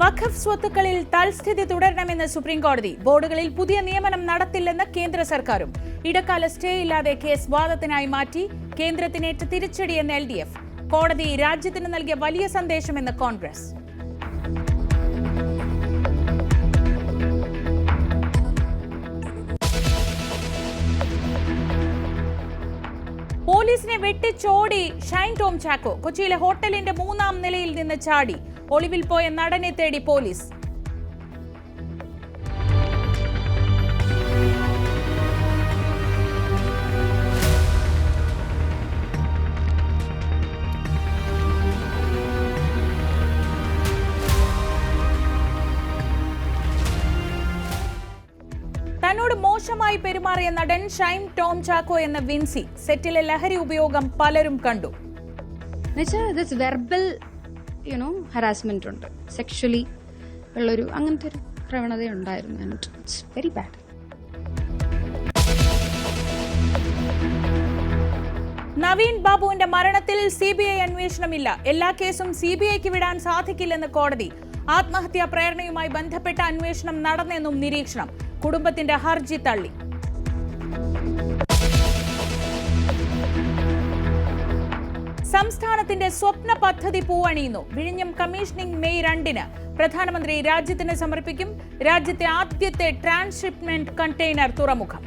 വഖഫ് സ്വത്തുക്കളിൽ തൽസ്ഥിതി തുടരണമെന്ന് സുപ്രീം കോടതി. ബോർഡുകളിൽ പുതിയ നിയമനം നടത്തില്ലെന്ന് കേന്ദ്ര സർക്കാരും. ഇടക്കാല സ്റ്റേ ഇല്ലാതെ കേസ് വാദത്തിനായി മാറ്റി. കേന്ദ്രത്തിനേറ്റ തിരിച്ചടിയെന്ന് LDF. കോടതി രാജ്യത്തിന് നൽകിയ വലിയ സന്ദേശമെന്ന് കോൺഗ്രസ്. പോലീസിനെ വെട്ടിച്ചോടി ഷൈൻ ടോം ചാക്കോ. കൊച്ചിയിലെ ഹോട്ടലിന്റെ 3-ാം നിലയിൽ നിന്ന് ചാടി. ഒളിവിൽ പോയ നടനെ തേടി പോലീസ്. തന്നോട് മോശമായി പെരുമാറിയ നടൻ ഷൈൻ ടോം ചാക്കോ എന്ന വിൻസി. സെറ്റിലെ ലഹരി ഉപയോഗം പലരും കണ്ടു. വെർബൽ ഹറാസ്മെന്റ് ഉണ്ട്, സെക്ഷലി ഉള്ളൊരു അങ്ങനത്തെ ഒരു പ്രവണത ഉണ്ടായിരുന്നു. It's very bad. നവീൻ ബാബുവിന്റെ മരണത്തിൽ CBI അന്വേഷണമില്ല. എല്ലാ കേസും CBIക്ക് വിടാൻ സാധിക്കില്ലെന്ന് കോടതി. ആത്മഹത്യാ പ്രേരണയുമായി ബന്ധപ്പെട്ട അന്വേഷണം നടന്നെന്നും നിരീക്ഷണം. കുടുംബത്തിന്റെ ഹർജി തള്ളി. സംസ്ഥാനത്തിന്റെ സ്വപ്ന പദ്ധതി പൂവണിയുന്നു. വിഴിഞ്ഞം കമ്മീഷനിംഗ് മെയ് 2-ന്. പ്രധാനമന്ത്രി രാജ്യത്തിന് സമർപ്പിക്കും. രാജ്യത്തെ ആദ്യത്തെ ട്രാൻസ്ഷിപ്മെന്റ് കണ്ടെയ്നർ തുറമുഖം.